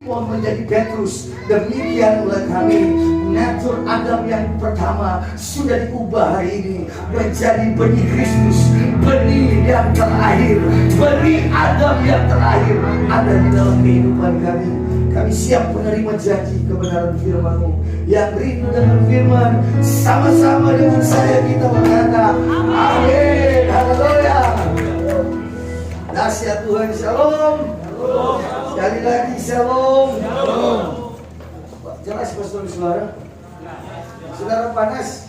mau menjadi Petrus. Demikian oleh kami, natur Adam yang pertama sudah diubah hari ini menjadi benih Kristus, benih yang terakhir, benih Adam yang terakhir ada di dalam kehidupan kami. Kami siap menerima janji kebenaran firman-Mu. Yang rindu dengan firman, sama-sama dengan saya kita berkata amin. Haleluya. Dahsyat Tuhan, shalom. Sekali lagi shalom. Jelas pastor saudara? Saudara panas?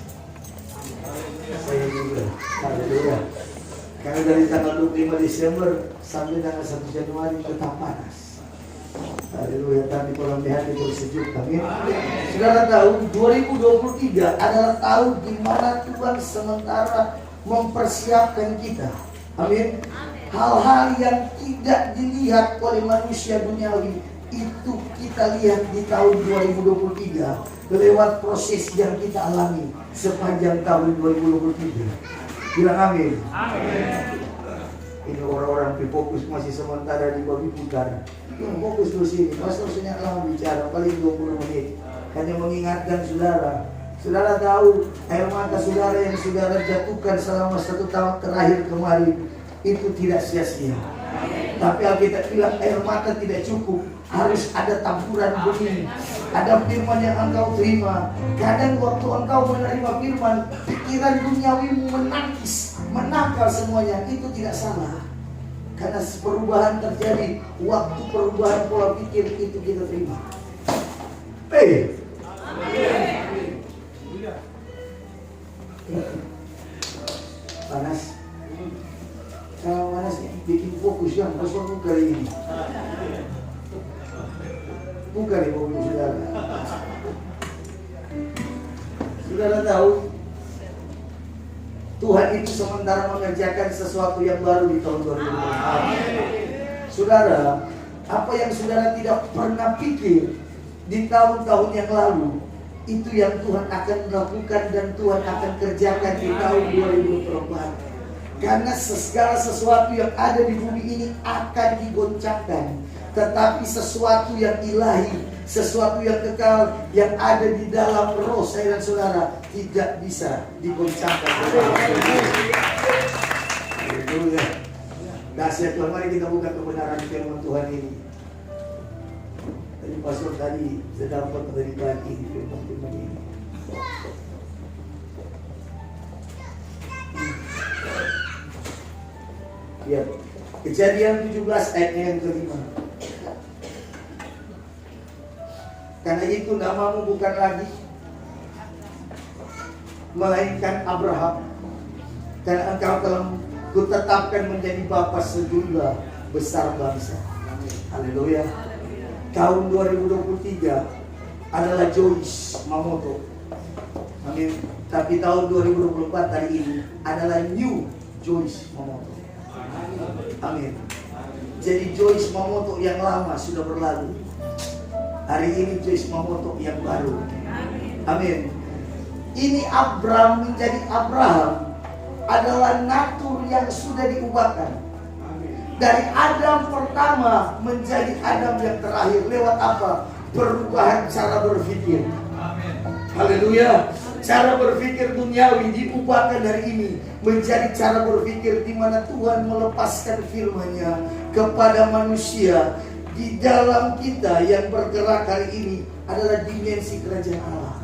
Saya juga. Haleluya. Karena dari tanggal 25 Desember sampai tanggal 1 Januari tetap panas. Haleluya, tapi kolam hati bersejuk. Amin. Saudara tahu 2023 adalah tahun di mana Tuhan sementara mempersiapkan kita. Amin. Hal-hal yang tidak dilihat oleh manusia duniawi itu kita lihat di tahun 2023 lewat proses yang kita alami sepanjang tahun 2023. Bilang amin. Amin. Ini orang-orang fokus masih sementara di babi putar. Fokus dulu sini. Pastor sudah lama bicara, paling 20 menit. Hanya mengingatkan saudara. Saudara tahu air mata saudara yang saudara jatuhkan selama 1 tahun terakhir kemarin itu tidak sia-sia. Tapi Alkitab bilang air mata tidak cukup, harus ada taburan benih, ada firman yang engkau terima. Kadang waktu engkau menerima firman, pikiran duniawimu menangis, menangkal semuanya. Itu tidak salah, karena perubahan terjadi. Waktu perubahan pola pikir itu kita terima. Panas. Kalau panas bikin fokus yang pastor buka ini. Buka nih fokus saudara. Saudara tahu Tuhan itu sementara mengerjakan sesuatu yang baru di tahun 2024. Saudara, apa yang saudara tidak pernah pikir di tahun-tahun yang lalu, itu yang Tuhan akan lakukan dan Tuhan akan kerjakan di tahun 2024. Karena segala sesuatu yang ada di bumi ini akan digoncangkan. Tetapi sesuatu yang ilahi, sesuatu yang kekal, yang ada di dalam roh saya dan saudara tidak bisa digoncangkan. Haleluya. Dahsyat Tuhan, mari kita buka kebenaran firman Tuhan ini. Tadi pastor tadi sedang dari pagi firman ini. Ya, Kejadian 17 ayatnya yang kelima. Karena itu namamu bukan lagi melainkan Abraham, karena engkau telah kutetapkan menjadi bapa sejumlah besar bangsa. Haleluya. Tahun 2023 adalah Joyce Mamoto. Amin. Tapi tahun 2024 hari ini adalah New Joyce Mamoto. Amin. Jadi Joyce Mamoto yang lama sudah berlalu. Hari ini Joyce Mamoto yang baru. Amin. Ini Abraham menjadi Abraham adalah natur yang sudah diubahkan. Dari Adam pertama menjadi Adam yang terakhir. Lewat apa? Perubahan cara berpikir. Haleluya. Cara berpikir duniawi diubahkan hari ini menjadi cara berpikir di mana Tuhan melepaskan firman-Nya kepada manusia. Di dalam kita yang bergerak hari ini adalah dimensi kerajaan Allah.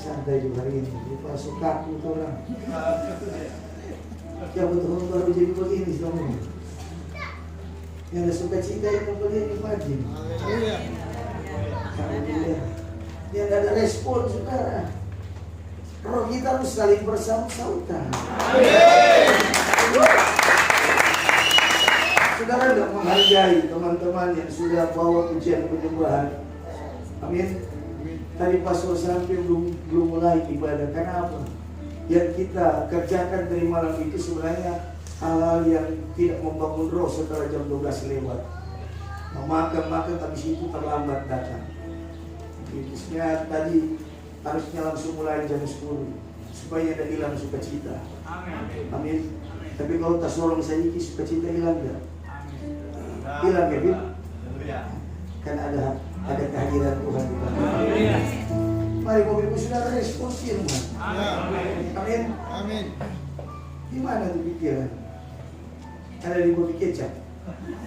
Santai juga hari ini, lupa suka aku orang. Ya betul baru jadi begini semua. Yang ada suka cita yang begini pagi. Haleluya. Yang ada respon saudara. Roh kita harus saling bersama-sama. Saudara tidak menghargai teman-teman yang sudah bawa pujian penyembahan. Amin. Tadi pastor sampai belum mulai ibadah. Kenapa? Yang kita kerjakan dari malam itu sebenarnya hal-hal yang tidak membangun roh setelah jam 12 lewat. Memakan habis itu terlambat datang. Sebenarnya tadi harusnya langsung mulai jam 10. supaya tidak hilang sukacita. Amin. Tapi kalau tak solong saya ini sukacita hilang enggak? Hilang ya, Bil? Kan ada kehadiran Tuhan di dalam. Mari Bapak Ibu Saudara respon firman. Amin. Amin. Di mana tuh pikiran? Ada di kopi kecap.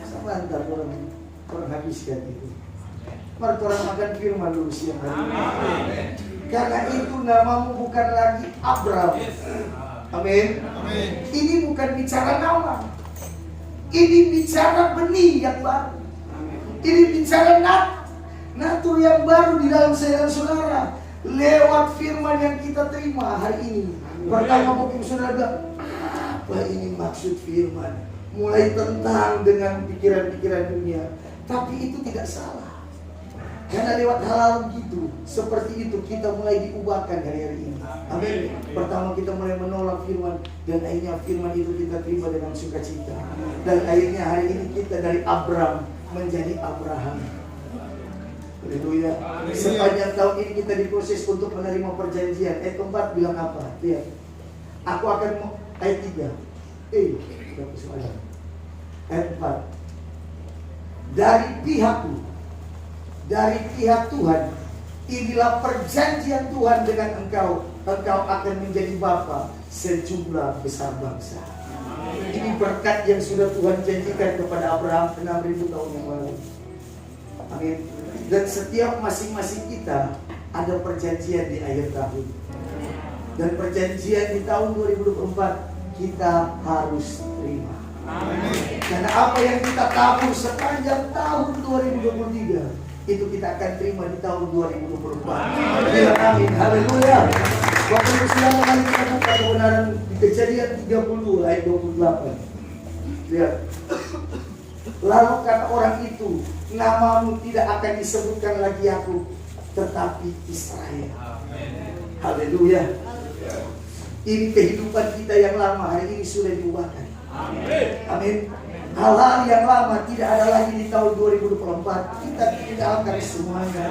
Sama antar orang habiskan itu. Mari orang makan firman dulu siang hari. Karena itu namamu bukan lagi Abraham. Amin. Amin. Ini bukan bicara nama. Ini bicara benih yang baru. Ini bicara natur yang baru di dalam saudara. Lewat firman yang kita terima hari ini. Pertama mungkin saudara bilang, apa ini maksud firman? Mulai tentang dengan pikiran-pikiran dunia. Tapi itu tidak salah. Karena lewat hal-hal begitu, seperti itu kita mulai diubahkan hari-hari ini. Amin. Pertama kita mulai menolak firman, dan akhirnya firman itu kita terima dengan sukacita. Dan akhirnya hari ini kita dari Abraham menjadi Abraham. Haleluya. Sepanjang tahun ini kita diproses untuk menerima perjanjian. Ayat 4 bilang apa? Lihat. Aku akan ayat 3. Berapa soalan? Ayat 4. Dari pihak Tuhan, inilah perjanjian Tuhan dengan engkau. Engkau akan menjadi bapa sejumlah besar bangsa. Ini berkat yang sudah Tuhan janjikan kepada Abraham 6.000 tahun yang lalu. Amin. Dan setiap masing-masing kita ada perjanjian di akhir tahun. Dan perjanjian di tahun 2024 kita harus terima. Amin. Karena apa yang kita tabur sepanjang tahun 2023 itu kita akan terima di tahun 2024. Bilang amin. Haleluya. Bapak Ibu Saudara, mari kita buka kebenaran di Kejadian 32 ayat 28. Lihat. Lalu kata orang itu, namamu tidak akan disebutkan lagi Yakub, tetapi Israel. Haleluya. Ini kehidupan kita yang lama hari ini sudah diubahkan. Amin. Hal-hal yang lama tidak ada lagi di tahun 2024. Kita tinggalkan semuanya,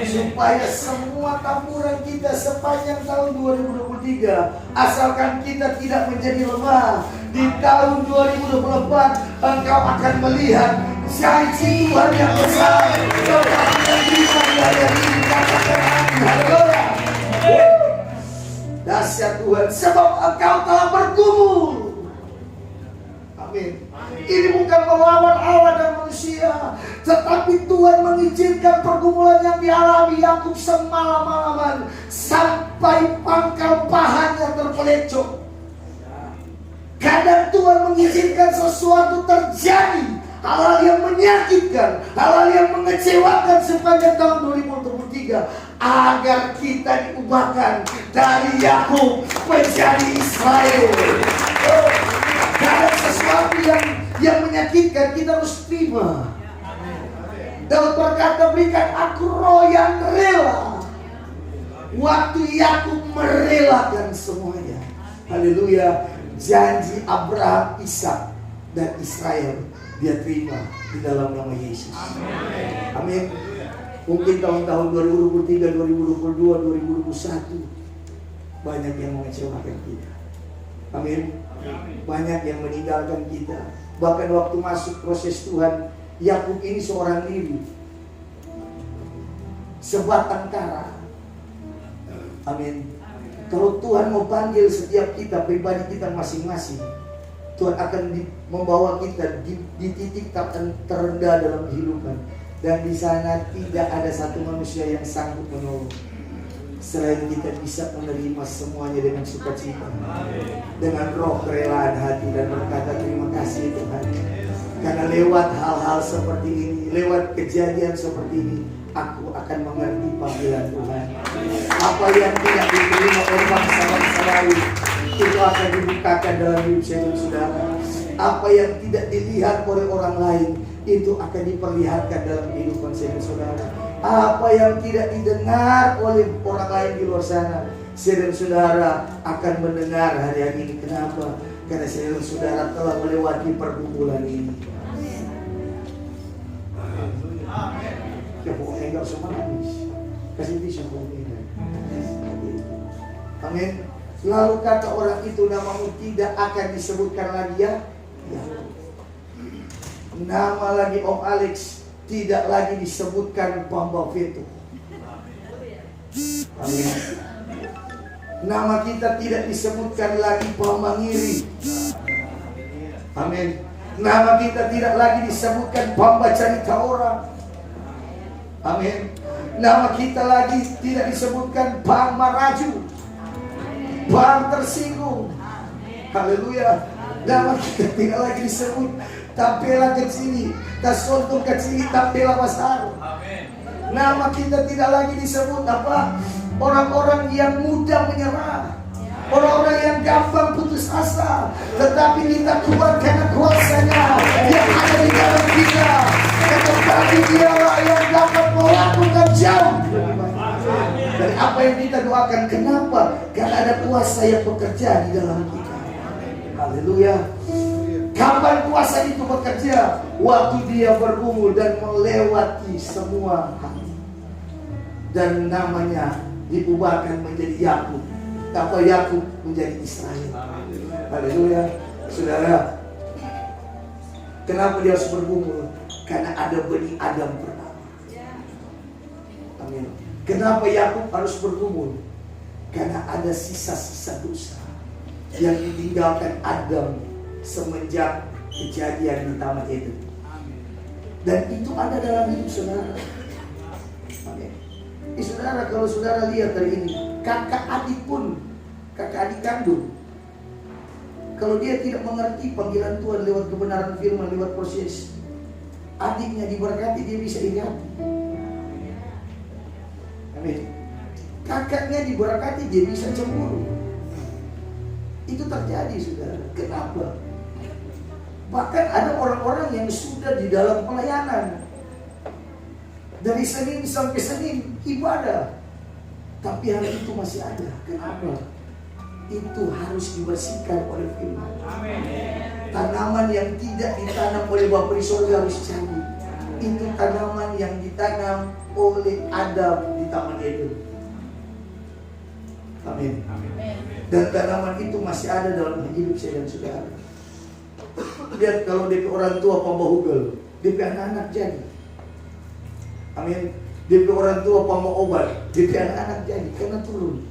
supaya semua taburan kita sepanjang tahun 2023, asalkan kita tidak menjadi lemah, di tahun 2024 engkau akan melihat janji Tuhan yang besar. Engkau akan menerima dari ini. Katakan amin. Haleluya. Dahsyat Tuhan, sebab engkau telah bergumul. Amin. Ini bukan melawan Allah dan manusia, tetapi Tuhan mengizinkan pergumulan yang dialami Yakub semalam-malaman sampai pangkal pahanya terpelecok. Kadang Tuhan mengizinkan sesuatu terjadi, hal-hal yang menyakitkan, hal-hal yang mengecewakan sepanjang tahun 2023, agar kita diubahkan dari Yakub menjadi Israel. Kadang sesuatu yang menyakitkan kita harus terima. Daud berkata, berikan aku roh yang rela. Waktu Yakub merelakan semuanya. Haleluya. Janji Abraham, Ishak dan Israel dia terima di dalam nama Yesus. Amin. Mungkin tahun-tahun 2023, 2022, 2021 banyak yang mengecewakan kita. Amin. Banyak yang meninggalkan kita. Bahkan waktu masuk proses Tuhan, Yakub ini seorang diri, sebatang kara. Amin. Kalau Tuhan mau panggil setiap kita, pribadi kita masing-masing, Tuhan akan membawa kita di titik terendah dalam kehidupan. Dan di sana tidak ada satu manusia yang sanggup menolong, selain kita bisa menerima semuanya dengan sukacita, dengan roh kerelaan hati, dan berkata terima kasih Tuhan. Karena lewat hal-hal seperti ini, lewat kejadian seperti ini, aku akan mengerti panggilan Tuhan. Apa yang tidak diterima oleh bangsa-bangsa lain, itu akan dibukakan dalam hidup saya dan saudara. Apa yang tidak dilihat oleh orang lain, itu akan diperlihatkan dalam kehidupan saya dan saudara. Apa yang tidak didengar oleh orang lain di luar sana, saya dan saudara akan mendengar hari-hari ini. Kenapa? Karena saya dan saudara telah melewati pergumulan ini. Ya pokoknya enggak usah menangis. Kasih tisu pokoknya. Amin. Lalu kata orang itu, namamu tidak akan disebutkan lagi ya. Nama lagi Om Alex tidak lagi disebutkan Bamba Veto. Amin. Nama kita tidak disebutkan lagi Bamba Ngiri. Amin. Nama kita tidak lagi disebutkan Bamba Cerita Orang. Amin. Nama kita lagi tidak disebutkan Bang Maraju, Bang Tersinggung. Haleluya. Nama kita tidak lagi disebut Tapela Kecili, Tasonto Kecili, Tapela Besar. Nama kita tidak lagi disebut apa? Orang-orang yang mudah menyerah, orang-orang yang gampang putus asa. Tetapi kita kuat karena kuasanya yang ada di dalam kita. Tetapi dialah yang dapat melakukan jauh dari apa yang kita doakan. Kenapa? Karena ada kuasa yang bekerja di dalam kita. Haleluya. Kapan kuasa itu bekerja? Waktu dia bergumul dan melewati semua hati. Dan namanya diubahkan menjadi Yakub. Apa Yakub menjadi Israel. Haleluya. Saudara, kenapa dia harus bergumul? Karena ada benih Adam pertama. Amin. Kenapa Yakub harus bergumul? Karena ada sisa-sisa dosa yang ditinggalkan Adam semenjak kejadian di Taman Eden. Dan itu ada dalam hidup saudara. Amin. Saudara, kalau saudara lihat hari ini, kakak adik pun, kakak adik kandung, kalau dia tidak mengerti panggilan Tuhan lewat kebenaran firman, lewat proses, adiknya diberkati, dia bisa ingat. Amin. Kakaknya diberkati, dia bisa cemburu. Itu terjadi saudara. Kenapa? Bahkan ada orang-orang yang sudah di dalam pelayanan dari Senin sampai Senin ibadah, tapi hari itu masih ada. Kenapa? Itu harus dibersihkan oleh firman. Tanaman yang tidak ditanam oleh Bapa di surga harus cabut. Itu tanaman yang ditanam oleh Adam di Taman Eden. Amin. Dan tanaman itu masih ada dalam hidup saya dan saudara. Lihat kalau DP orang tua pembahugal, DP anak-anak jadi. Amin. DP orang tua obat, DP anak-anak jadi karena turun.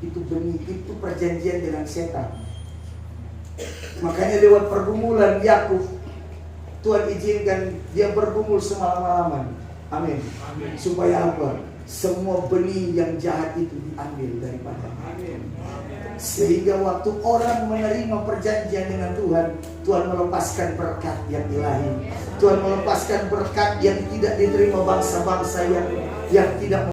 Itu benih, itu perjanjian dengan setan. Makanya lewat pergumulan Yakub, Tuhan izinkan dia bergumul semalam-malaman. Amin. Supaya apa? Semua benih yang jahat itu diambil daripada. Sehingga waktu orang menerima perjanjian dengan Tuhan, Tuhan melepaskan berkat yang ilahi. Tuhan melepaskan berkat yang tidak diterima bangsa-bangsa yang tidak